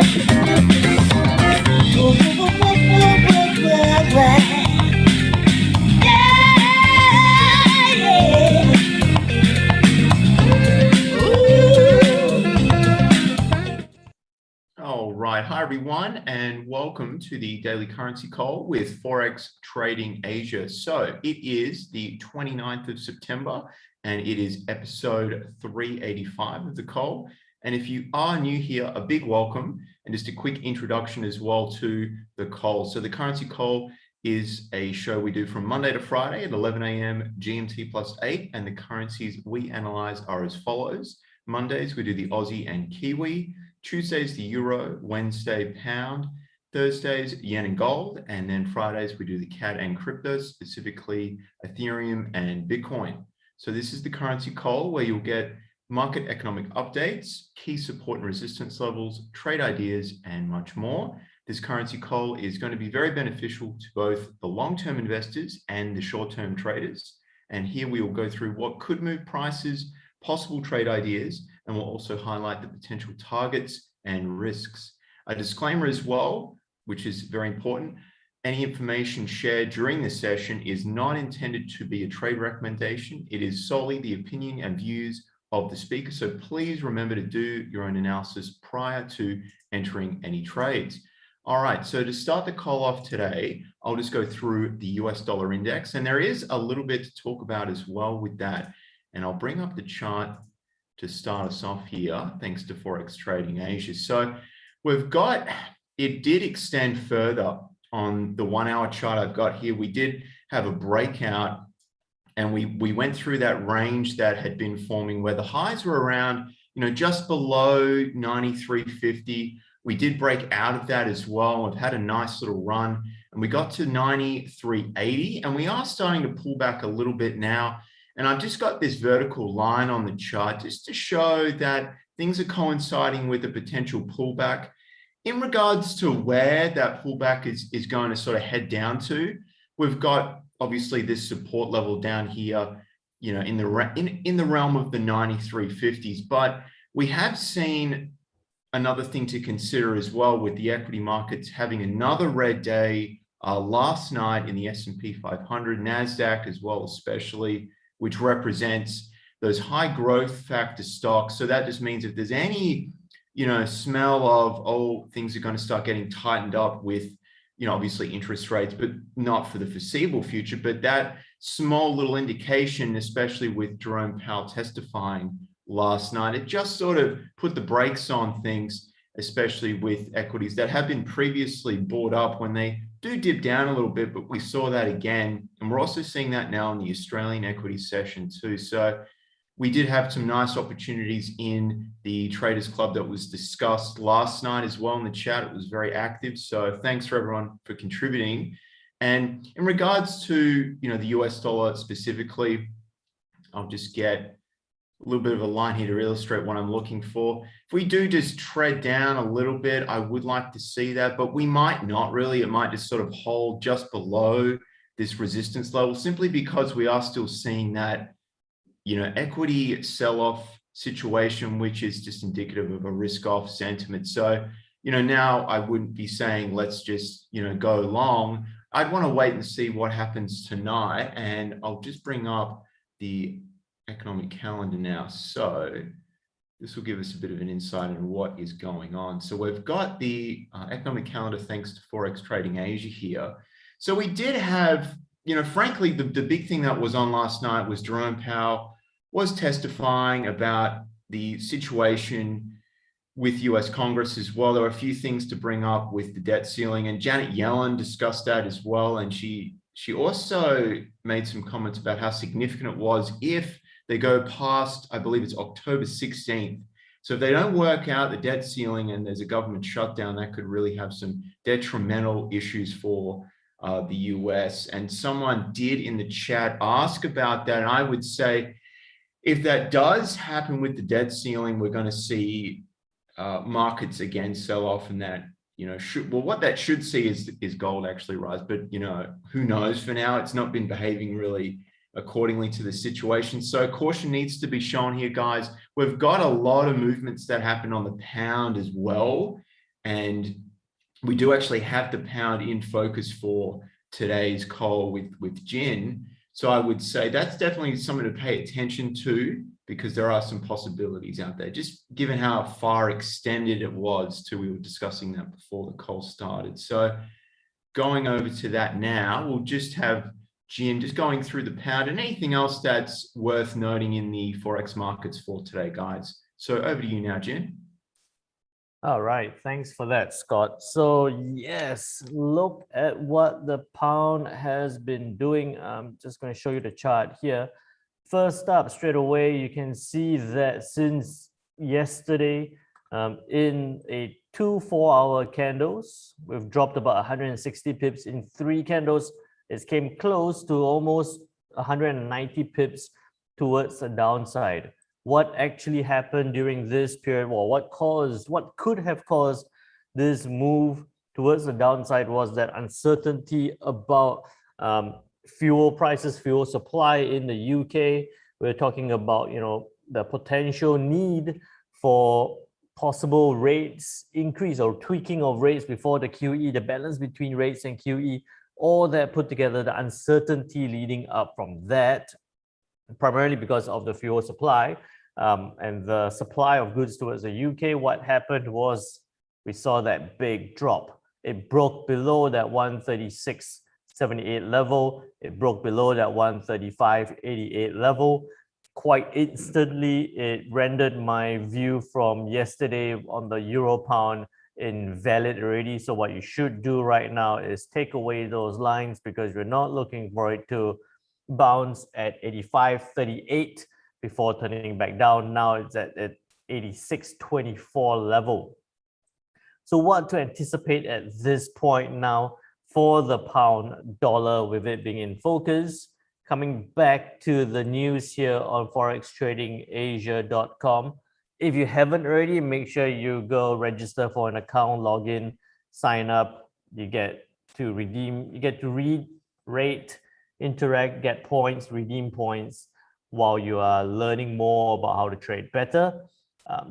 All right, hi everyone, and welcome to the Daily Currency Call with Forex Trading Asia. So it is the 29th of September, and it is episode 385 of the call. And if you are new here, a big welcome, and just a quick introduction as well to the call. So the Currency Call is a show we do from Monday to Friday at 11 a.m. GMT plus 8, and the currencies we analyze are as follows. Mondays, we do the Aussie and Kiwi. Tuesdays, the Euro. Wednesday, Pound. Thursdays, Yen and Gold. And then Fridays, we do the CAD and crypto, specifically Ethereum and Bitcoin. So this is the Currency Call, where you'll get market economic updates, key support and resistance levels, trade ideas, and much more. This Currency Call is going to be very beneficial to both the long-term investors and the short-term traders. And here we will go through what could move prices, possible trade ideas, and we'll also highlight the potential targets and risks. A disclaimer as well, which is very important: any information shared during this session is not intended to be a trade recommendation. It is solely the opinion and views of the speaker. So please remember to do your own analysis prior to entering any trades. All right, so to start the call off today, I'll just go through the US dollar index, and there is a little bit to talk about as well with that. And I'll bring up the chart to start us off here, thanks to Forex Trading Asia. So we've got, it did extend further on the 1 hour chart I've got here. We did have a breakout, and we went through that range that had been forming where the highs were around, just below 93.50. We did break out of that as well. We've had a nice little run, and we got to 93.80, and we are starting to pull back a little bit now. And I've just got this vertical line on the chart just to show that things are coinciding with a potential pullback. In regards to where that pullback is going to sort of head down to, we've got obviously this support level down here, in the realm of the 93.50s. But we have seen another thing to consider as well, with the equity markets having another red day last night in the S&P 500, NASDAQ as well, especially, which represents those high growth factor stocks. So that just means if there's any, smell of, oh, things are going to start getting tightened up with, obviously interest rates, but not for the foreseeable future. But that small little indication, especially with Jerome Powell testifying last night, it just sort of put the brakes on things, especially with equities that have been previously bought up when they do dip down a little bit, but we saw that again. And we're also seeing that now in the Australian equity session too. So we did have some nice opportunities in the Traders Club that was discussed last night as well in the chat. It was very active. So thanks for everyone for contributing. And in regards to, the US dollar specifically, I'll just get a little bit of a line here to illustrate what I'm looking for. If we do just tread down a little bit, I would like to see that, but we might not really. It might just sort of hold just below this resistance level, simply because we are still seeing that, equity sell-off situation, which is just indicative of a risk-off sentiment. So, now I wouldn't be saying, let's just, go long. I'd want to wait and see what happens tonight. And I'll just bring up the economic calendar now. So this will give us a bit of an insight into what is going on. So we've got the economic calendar thanks to Forex Trading Asia here. So we did have, frankly, the big thing that was on last night was Jerome Powell was testifying about the situation with US Congress as well. There were a few things to bring up with the debt ceiling, and Janet Yellen discussed that as well. And she also made some comments about how significant it was if they go past, I believe it's October 16th. So if they don't work out the debt ceiling and there's a government shutdown, that could really have some detrimental issues for the US. And someone did in the chat ask about that. And I would say, if that does happen with the debt ceiling, we're going to see markets again sell off, and that, what that should see is gold actually rise. But, who knows? For now, it's not been behaving really accordingly to the situation. So caution needs to be shown here, guys. We've got a lot of movements that happen on the pound as well. And we do actually have the pound in focus for today's call with Jin. So I would say that's definitely something to pay attention to, because there are some possibilities out there, just given how far extended it was to, we were discussing that before the call started. So going over to that now, we'll just have Jin just going through the pound and anything else that's worth noting in the Forex markets for today, guys. So over to you now, Jin. All right, thanks for that, Scott. So yes, look at what the pound has been doing. I'm just going to show you the chart here. First up, straight away, you can see that since yesterday, in a 2 4-hour candles, we've dropped about 160 pips. In 3 candles, it came close to almost 190 pips towards the downside. What actually happened during this period? Well, what could have caused this move towards the downside was that uncertainty about fuel prices, fuel supply in the UK. We're talking about, the potential need for possible rates increase or tweaking of rates before the QE, the balance between rates and QE, all that put together, the uncertainty leading up from that, primarily because of the fuel supply and the supply of goods towards the UK. What happened was we saw that big drop. It broke below that 136.78 level. It broke below that 135.88 level. Quite instantly, it rendered my view from yesterday on the euro pound invalid already. So what you should do right now is take away those lines, because you're not looking for it to bounce at 85.38 before turning back down. Now it's at 86.24 level. So what to anticipate at this point now for the pound dollar, with it being in focus? Coming back to the news here on ForexTradingAsia.com. If you haven't already, make sure you go register for an account, log in, sign up. You get to redeem, you get to read, rate, interact, get points, redeem points while you are learning more about how to trade better.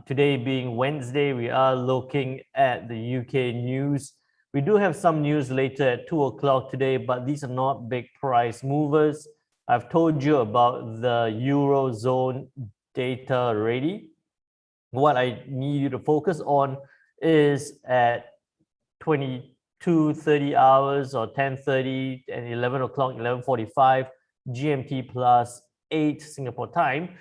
Today being Wednesday, we are looking at the UK news. We do have some news later at 2 o'clock today, but these are not big price movers. I've told you about the Eurozone data already. What I need you to focus on is at 22:30 hours or 10:30 and 11 o'clock, 11:45 GMT plus 8 Singapore time.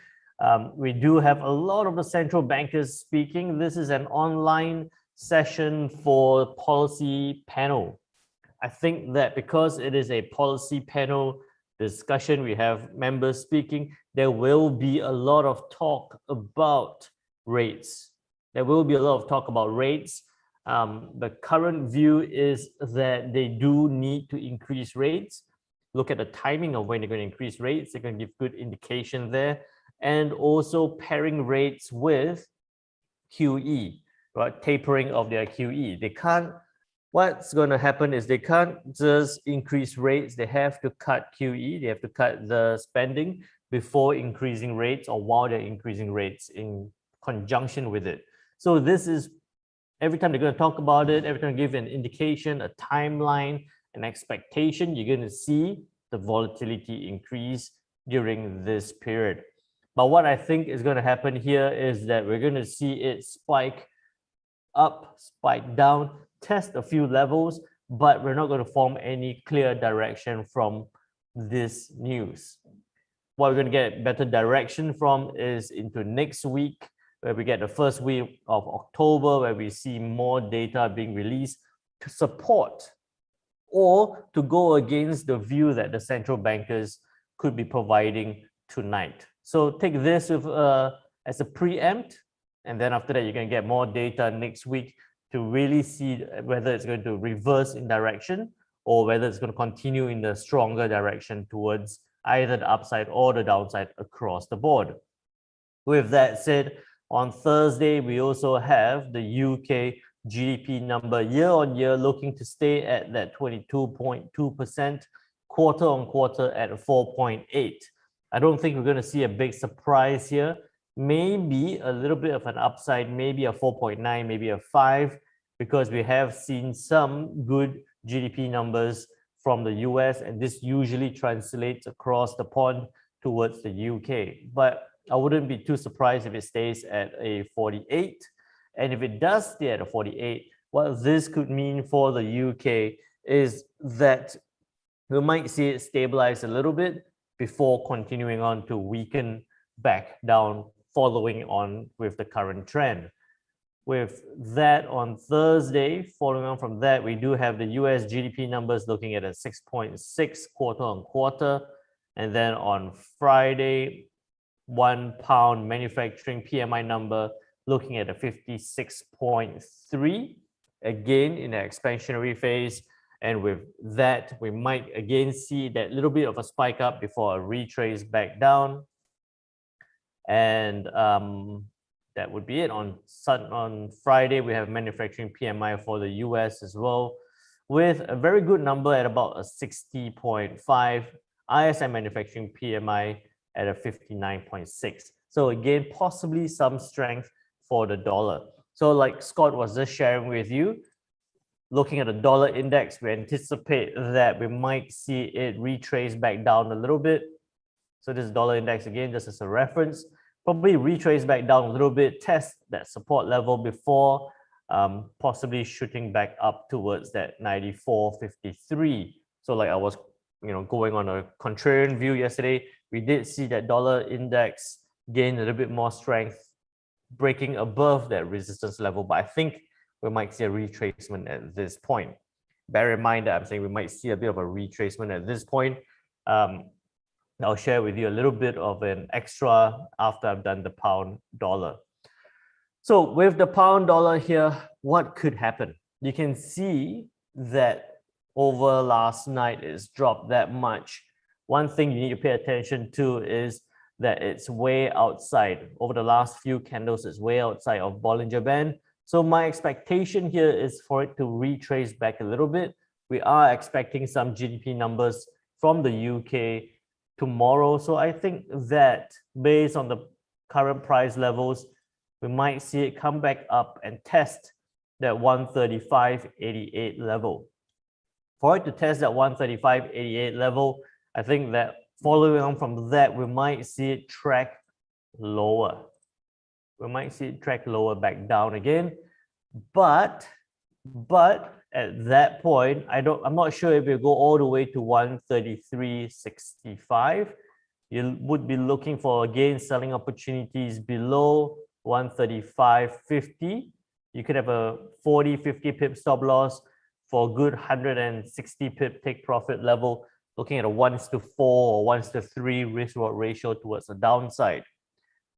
We do have a lot of the central bankers speaking. This is an online session for policy panel. I think that because it is a policy panel discussion, we have members speaking, there will be a lot of talk about rates. There will be a lot of talk about rates. The current view is that they do need to increase rates. Look at the timing of when they're going to increase rates. They're going to give good indication there. And also pairing rates with QE, right? Tapering of their QE. They can't, what's going to happen is they can't just increase rates. They have to cut QE. They have to cut the spending before increasing rates, or while they're increasing rates in conjunction with it. So this is, every time they're going to talk about it, every time they give an indication, a timeline, an expectation, you're going to see the volatility increase during this period. But what I think is going to happen here is that we're going to see it spike up, spike down, test a few levels, but we're not going to form any clear direction from this news. What we're going to get better direction from is into next week, where we get the first week of October, where we see more data being released to support or to go against the view that the central bankers could be providing tonight. So take this with as a preempt, and then after that, you're going to get more data next week to really see whether it's going to reverse in direction or whether it's going to continue in the stronger direction towards either the upside or the downside across the board. With that said, on Thursday, we also have the UK GDP number year on year looking to stay at that 22.2%, quarter on quarter at 4.8. I don't think we're going to see a big surprise here. Maybe a little bit of an upside, maybe a 4.9, maybe a 5. because we have seen some good GDP numbers from the US, and this usually translates across the pond towards the UK. But I wouldn't be too surprised if it stays at a 48. And if it does stay at a 48, what this could mean for the UK is that we might see it stabilize a little bit before continuing on to weaken back down, following on with the current trend. With that, on Thursday, following on from that, we do have the US GDP numbers looking at a 6.6 quarter on quarter. And then on Friday, £1 manufacturing PMI number looking at a 56.3, again in an expansionary phase. And with that, we might again see that little bit of a spike up before a retrace back down. And that would be it. On Friday, we have manufacturing PMI for the US as well, with a very good number at about a 60.5, ISM manufacturing PMI at a 59.6. So again, possibly some strength for the dollar. So like Scott was just sharing with you, looking at the dollar index, we anticipate that we might see it retrace back down a little bit. So this dollar index, again, just as a reference, probably retrace back down a little bit, test that support level before possibly shooting back up towards that 94.53. So like I was going on a contrarian view yesterday, we did see that dollar index gain a little bit more strength, breaking above that resistance level, but I think we might see a retracement at this point. Bear in mind that I'm saying we might see a bit of a retracement at this point. I'll share with you a little bit of an extra after I've done the pound dollar. So with the pound dollar here, what could happen? You can see that over last night it's dropped that much. One thing you need to pay attention to is that it's way outside. Over the last few candles, it's way outside of Bollinger Band. So my expectation here is for it to retrace back a little bit. We are expecting some GDP numbers from the UK tomorrow. So I think that based on the current price levels, we might see it come back up and test that 135.88 level. For it to test that 135.88 level, I think that following on from that, we might see it track lower. We might see it track lower back down again. But at that point, I'm not sure if you go all the way to 133.65. You would be looking for again selling opportunities below 135.50. You could have a 40-50 pip stop loss for a good 160 pip take profit level, looking at a 1:4 or 1:3 risk reward ratio towards the downside.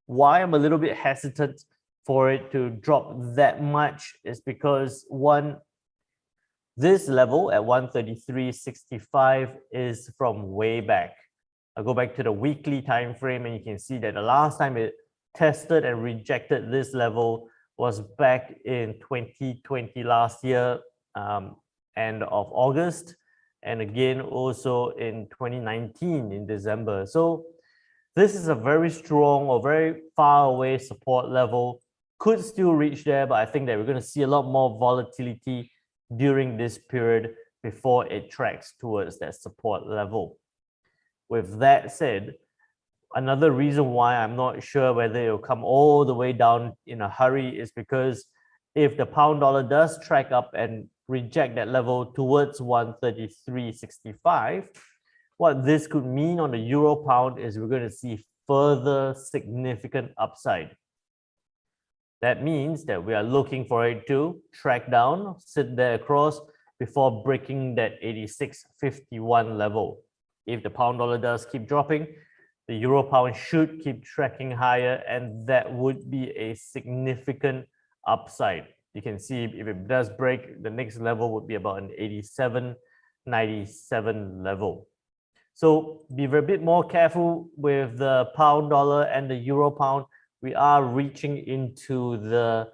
Why I'm a little bit hesitant for it to drop that much is because one, this level at 133.65 is from way back. I'll go back to the weekly time frame and you can see that the last time it tested and rejected this level was back in 2020 last year, end of August, and again also in 2019 in December. So this is a very strong or very far away support level. Could still reach there, but I think that we're going to see a lot more volatility during this period before it tracks towards that support level. With that said, another reason why I'm not sure whether it'll come all the way down in a hurry is because if the pound dollar does track up and reject that level towards 133.65, what this could mean on the euro pound is we're going to see further significant upside. That means that we are looking for it to track down, sit there across before breaking that 86.51 level. If the pound dollar does keep dropping, the euro pound should keep tracking higher, and that would be a significant upside. You can see if it does break, the next level would be about an 87.97 level. So be a bit more careful with the pound dollar and the euro pound. We are reaching into the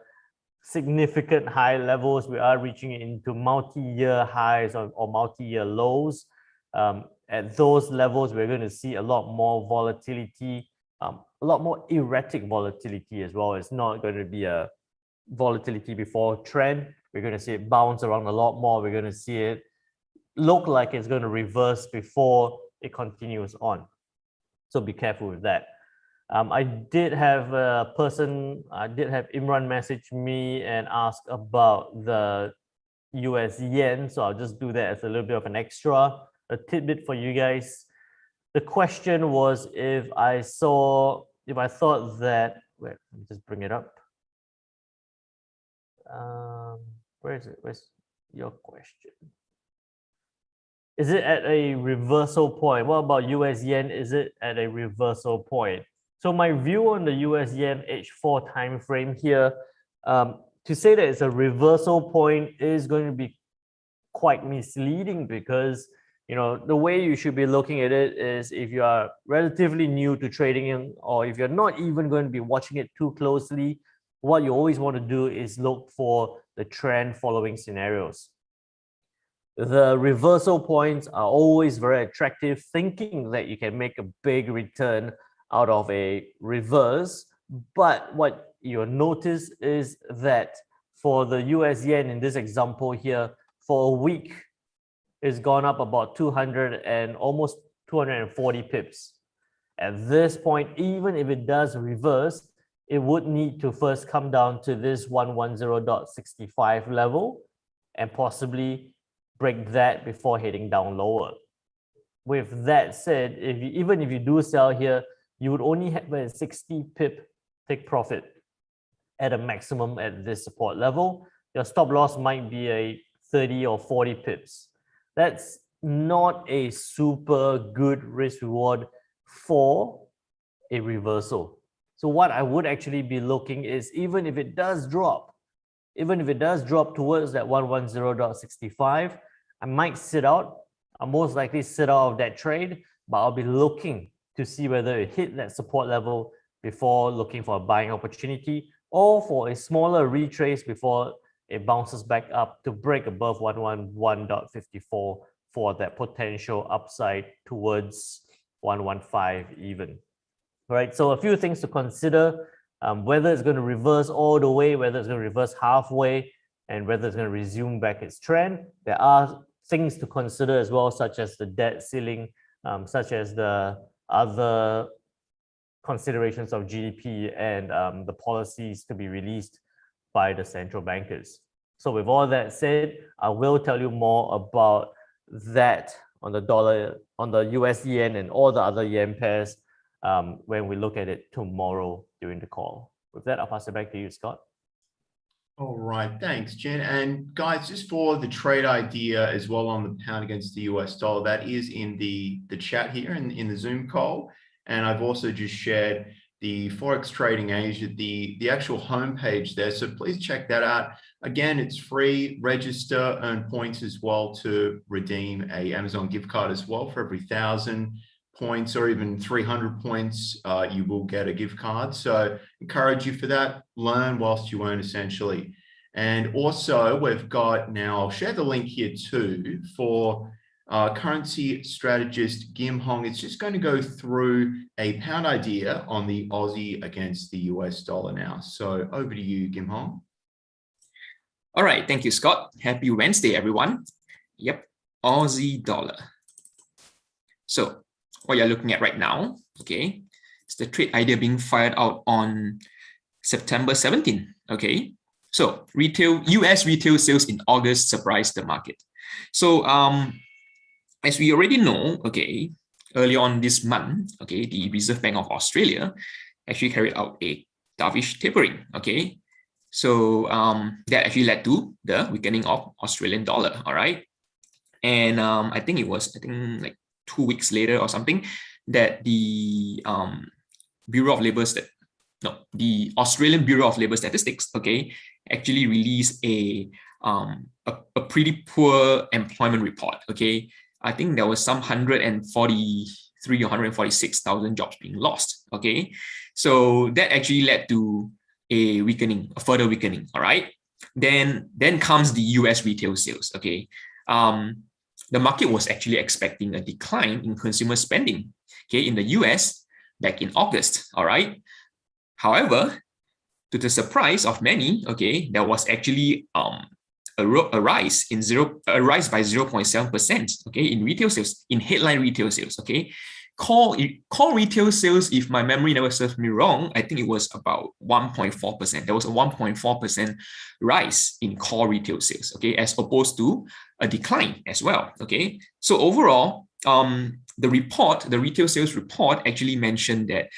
significant high levels. We are reaching into multi-year highs or multi-year lows. At those levels, we're going to see a lot more volatility, a lot more erratic volatility as well. It's not going to be a volatility before trend. We're going to see it bounce around a lot more. We're going to see it look like it's going to reverse before it continues on. So be careful with that. I did have Imran message me and ask about the US yen. So I'll just do that as a little bit of an extra, a tidbit for you guys. The question was if I thought that, wait, let me just bring it up. Where is it? Where's your question? Is it at a reversal point? What about US yen? Is it at a reversal point? So my view on the US yen H4 time frame here, to say that it's a reversal point is going to be quite misleading, because the way you should be looking at it is if you are relatively new to trading, or if you're not even going to be watching it too closely, what you always want to do is look for the trend following scenarios. The reversal points are always very attractive, thinking that you can make a big return out of a reverse. But what you'll notice is that for the US yen in this example here, for a week, it's gone up about 200 and almost 240 pips. At this point, even if it does reverse, it would need to first come down to this 110.65 level and possibly break that before heading down lower. With that said, even if you do sell here, you would only have a 60 pip take profit at a maximum at this support level. Your stop loss might be a 30 or 40 pips. That's not a super good risk reward for a reversal. So what I would actually be looking is, even if it does drop towards that 110.65, I might sit out. I'll most likely sit out of that trade, but I'll be looking to see whether it hit that support level before looking for a buying opportunity, or for a smaller retrace before it bounces back up to break above 111.54 for that potential upside towards 115 even. Right, so a few things to consider, whether it's going to reverse all the way, whether it's going to reverse halfway, and whether it's going to resume back its trend. There are things to consider as well, such as the debt ceiling, such as the other considerations of GDP and the policies to be released by the central bankers. So with all that said, I will tell you more about that on the dollar, on the US yen and all the other yen pairs when we look at it tomorrow during the call. With that, I'll pass it back to you, Scott. All right, thanks, Jen. And guys, just for the trade idea as well on the pound against the US dollar, that is in the chat here in the Zoom call. And I've also just shared the Forex Trading Asia, the actual homepage there. So please check that out. Again, it's free, register, earn points as well to redeem an Amazon gift card as well. For every 1,000 points or even 300 points, you will get a gift card. So encourage you for that. Learn whilst you earn, essentially. And also we've got, now I'll share the link here too, for currency strategist Gim Hong. It's just going to go through a pound idea on the Aussie against the US dollar now. So over to you, Gim Hong. All right, thank you, Scott. Happy Wednesday, everyone. Yep, Aussie dollar. So what you're looking at right now, okay, it's the trade idea being fired out on September 17, okay? So US retail sales in August surprised the market. So as we already know, okay, earlier on this month, okay, the Reserve Bank of Australia actually carried out a dovish tapering, okay? So that actually led to the weakening of Australian dollar, all right? And I think it was, like 2 weeks later or something, that the the Australian Bureau of Labour Statistics, okay, actually released a pretty poor employment report, okay? I think there was some 143 or 146,000 jobs being lost, okay? So that actually led to a weakening, a further weakening, all right? Then comes the US retail sales, okay? The market was actually expecting a decline in consumer spending, okay, in the US back in August, all right? However, to the surprise of many, okay, there was actually a rise by 0.7%, okay, in retail sales, in headline retail sales, okay. Core retail sales, if my memory never serves me wrong, I think it was about 1.4%. There was a 1.4% rise in core retail sales, okay, as opposed to a decline as well, okay. So overall, the retail sales report actually mentioned that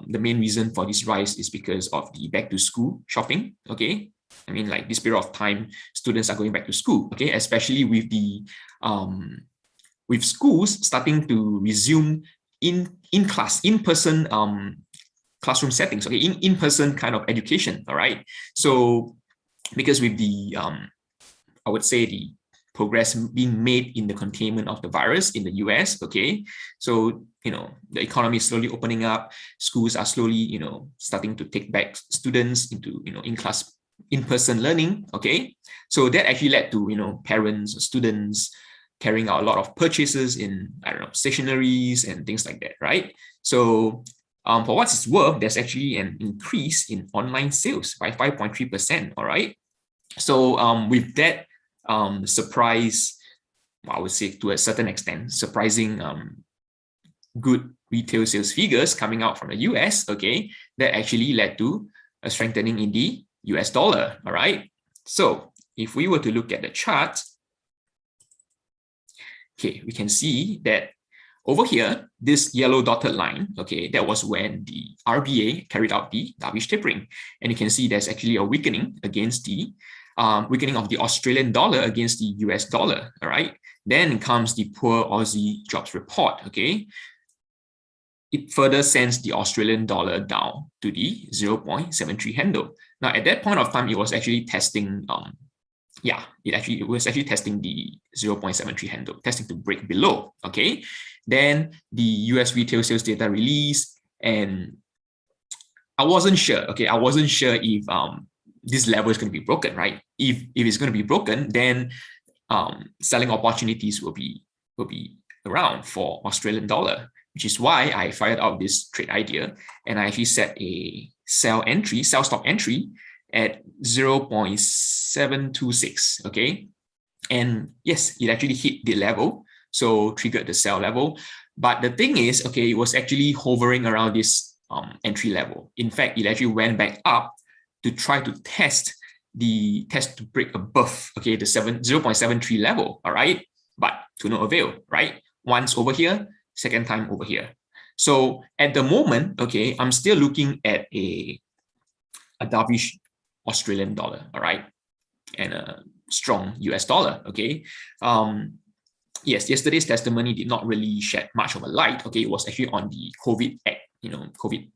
the main reason for this rise is because of the back to school shopping, okay. I mean, like this period of time, students are going back to school, okay, especially with the with schools starting to resume in-person classroom settings, okay, in-person kind of education, all right. So because with the I would say the progress being made in the containment of the virus in the US, okay, so the economy is slowly opening up, schools are slowly starting to take back students into in-person learning, okay. So that actually led to parents or students carrying out a lot of purchases in, I don't know, stationaries and things like that, right? So for what it's worth, there's actually an increase in online sales by 5.3%, all right? So with that surprise, I would say to a certain extent, surprising good retail sales figures coming out from the US, okay, that actually led to a strengthening in the US dollar, all right? So if we were to look at the chart, okay, we can see that over here, this yellow dotted line, okay, that was when the RBA carried out the dovish tapering. And you can see there's actually a weakening against the weakening of the Australian dollar against the US dollar, all right? Then comes the poor Aussie jobs report, okay? It further sends the Australian dollar down to the 0.73 handle. Now, at that point of time, it was actually testing it was actually testing the 0.73 handle, testing to break below, okay? Then the US retail sales data released, and I wasn't sure, okay? I wasn't sure if this level is going to be broken, right? If it's going to be broken, then selling opportunities will be around for Australian dollar, which is why I fired out this trade idea, and I actually set a sell stop entry at 0.726, okay? And yes, it actually hit the level, so triggered the sell level. But the thing is, okay, it was actually hovering around this entry level. In fact, it actually went back up to try to test to break above, okay, the 0.73 level, all right? But to no avail, right? Once over here, second time over here. So at the moment, okay, I'm still looking at a dovish Australian dollar, all right, and a strong US dollar, okay. Yes, yesterday's testimony did not really shed much of a light, okay. It was actually on the COVID Act, COVID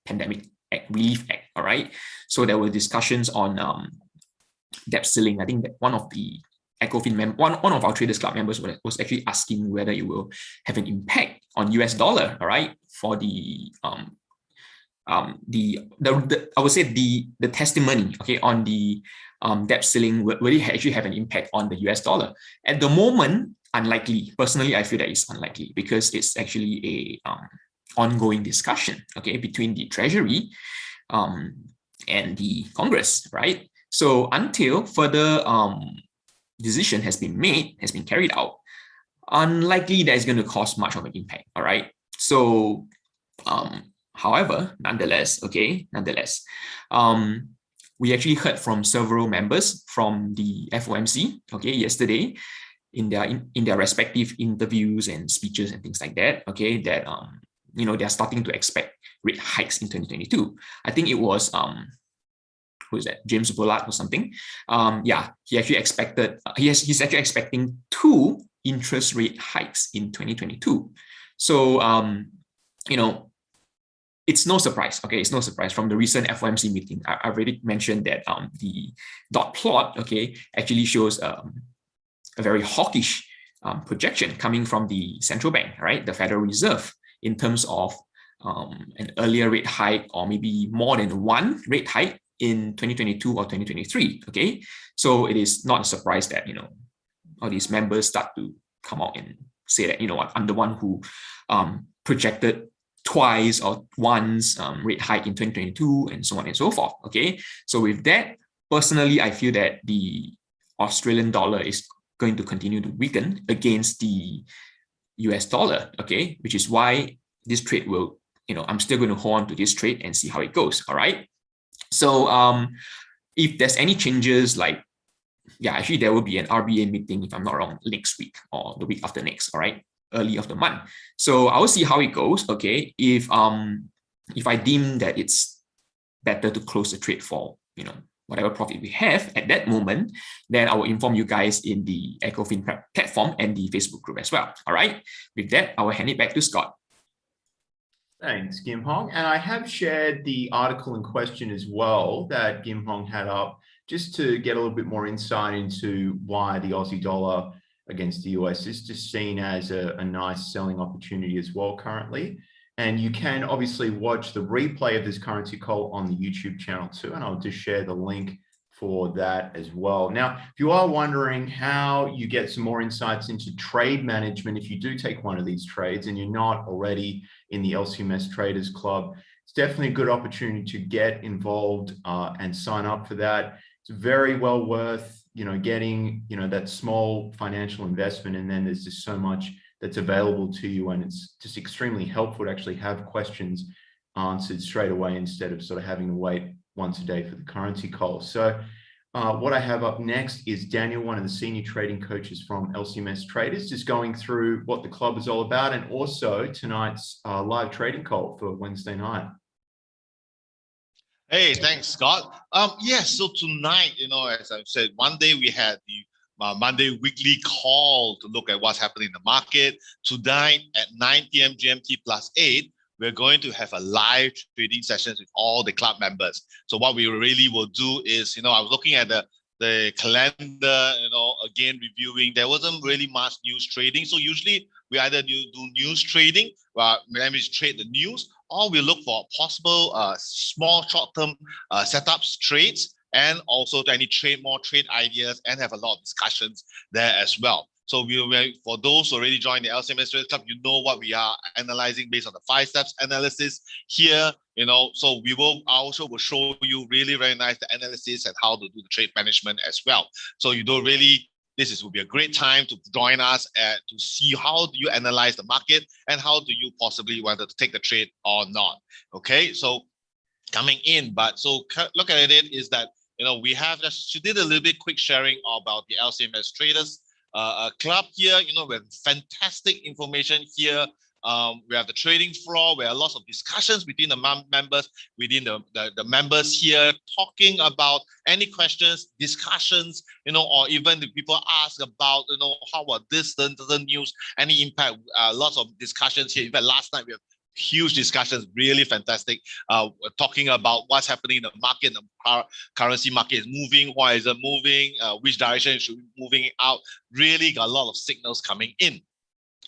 Pandemic Act, Relief Act, all right. So there were discussions on debt ceiling. I think that one of the ECOFIN one of our Traders Club members was actually asking whether it will have an impact on US dollar, all right, for the I would say the testimony, okay, on the debt ceiling will it actually have an impact on the US dollar. At the moment, unlikely. Personally, I feel that it's unlikely because it's actually a ongoing discussion, okay, between the Treasury and the Congress, right? So until further decision has been carried out, unlikely that is going to cause much of an impact, all right? So however, nonetheless, we actually heard from several members from the FOMC, okay, yesterday in their respective interviews and speeches and things like that, okay, that they're starting to expect rate hikes in 2022. I think it was who is that? James Bullard or something. Yeah, he actually expected he's actually expecting 2 interest rate hikes in 2022. So it's no surprise, okay? It's no surprise from the recent FOMC meeting. I already mentioned that the dot plot, okay, actually shows a very hawkish projection coming from the central bank, right? The Federal Reserve, in terms of an earlier rate hike or maybe more than one rate hike in 2022 or 2023, okay? So it is not a surprise that, all these members start to come out and say that, I'm the one who projected twice or once rate hike in 2022 and so on and so forth, okay? So with that, personally, I feel that the Australian dollar is going to continue to weaken against the US dollar, okay, which is why this trade will, I'm still going to hold on to this trade and see how it goes. All right. So if there's any changes, like, yeah, actually there will be an RBA meeting, if I'm not wrong, next week or the week after next, all right, early of the month. So I will see how it goes. Okay. If I deem that it's better to close the trade for, whatever profit we have at that moment, then I will inform you guys in the EcoFin platform and the Facebook group as well. All right. With that, I will hand it back to Scott. Thanks, Kim Hong. And I have shared the article in question as well that Kim Hong had up, just to get a little bit more insight into why the Aussie dollar against the US is just seen as a nice selling opportunity as well currently. And you can obviously watch the replay of this currency call on the YouTube channel too. And I'll just share the link for that as well. Now, if you are wondering how you get some more insights into trade management, if you do take one of these trades and you're not already in the LCMS Traders Club, it's definitely a good opportunity to get involved and sign up for that. It's very well worth, getting, that small financial investment. And then there's just so much that's available to you. And it's just extremely helpful to actually have questions answered straight away instead of sort of having to wait once a day for the currency call. So what I have up next is Daniel, one of the senior trading coaches from LCMS Traders, just going through what the club is all about and also tonight's live trading call for Wednesday night. Hey, thanks, Scott. Yes, so tonight, as I said, Monday we had the Monday weekly call to look at what's happening in the market. Tonight at 9 p.m. GMT +8, we're going to have a live trading sessions with all the club members. So what we really will do is, I was looking at the calendar, again, reviewing, there wasn't really much news trading. So usually we either do news trading, let me trade the news, or we look for possible small short-term setups trades, and also any more trade ideas, and have a lot of discussions there as well. So for those who already joined the LCMS Traders Club, you know what we are analyzing based on the 5 steps analysis here. So I also will show you really very nice the analysis and how to do the trade management as well. So this will be a great time to join us to see how do you analyze the market and how do you possibly want to take the trade or not. Okay, so coming in, look at it is that we have she did a little bit quick sharing about the LCMS Traders Club here. We have fantastic information here. We have the trading floor. We have lots of discussions between the members, within the members here, talking about any questions, discussions, or even the people ask about, how about this, the news, any impact, lots of discussions here. In fact, last night we have huge discussions, really fantastic, talking about what's happening in the market. The currency market is moving, why is it moving, which direction should we be moving out. Really got a lot of signals coming in.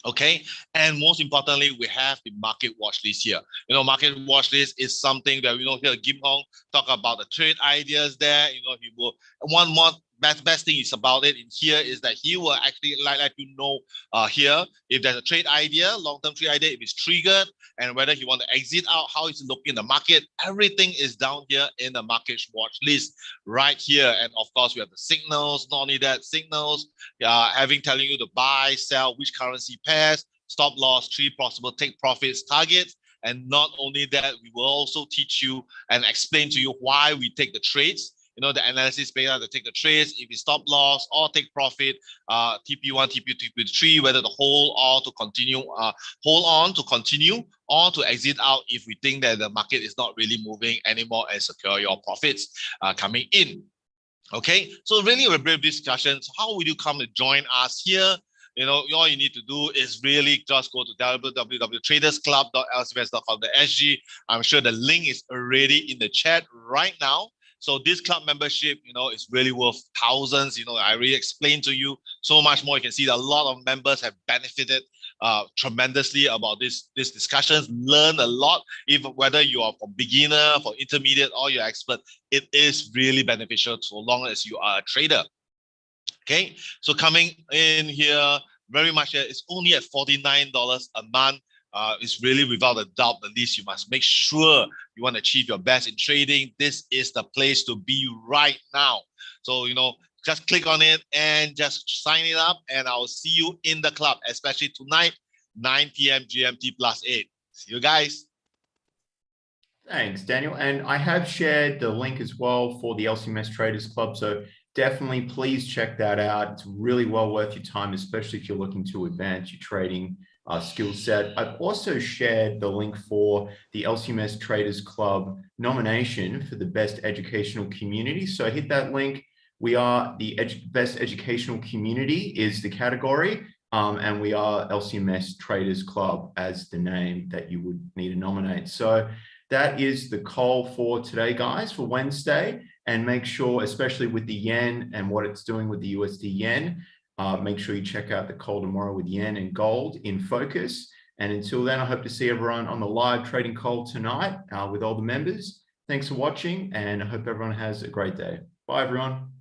Okay, and most importantly, we have the market watch list here. Market watch list is something that we hear Kim Hong talk about the trade ideas there. He will one more best thing is about it in here is that he will actually let you know here if there's a trade idea, long-term trade idea, if it's triggered, and whether he want to exit out, how is it looking in the market. Everything is down here in the market watch list right here. And of course, we have the signals, not only that, signals, telling you to buy, sell, which currency pairs, stop loss, 3 possible take profits, targets. And not only that, we will also teach you and explain to you why we take the trades. The analysis beta to take the trades, if it's stop loss or take profit, TP1, TP2, TP3, whether to hold or to continue, hold on to continue or to exit out if we think that the market is not really moving anymore and secure your profits coming in. Okay, so really a brief discussion. So how will you come to join us here? All you need to do is really just go to www.tradersclub.lcms.com.sg. I'm sure the link is already in the chat right now. So this club membership, is really worth thousands. I really explained to you so much more. You can see that a lot of members have benefited tremendously about this discussions, learn a lot, even whether you are for beginner, for intermediate, or you're expert. It is really beneficial so long as you are a trader. Okay, so coming in here, very much it's only at $49 a month. It's really without a doubt the least. You must make sure you want to achieve your best in trading. This is the place to be right now. So, you know, just click on it and just sign it up, and I'll see you in the club, especially tonight, 9 p.m. GMT +8. See you guys. Thanks, Daniel. And I have shared the link as well for the LCMS Traders Club. So definitely please check that out. It's really well worth your time, especially if you're looking to advance your trading skill set. I've also shared the link for the LCMS Traders Club nomination for the best educational community. So hit that link. We are the best educational community is the category. And we are LCMS Traders Club as the name that you would need to nominate. So that is the call for today, guys, for Wednesday. And make sure, especially with the yen and what it's doing with the USD yen, make sure you check out the call tomorrow with yen and gold in focus. And until then, I hope to see everyone on the live trading call tonight with all the members. Thanks for watching, and I hope everyone has a great day. Bye, everyone.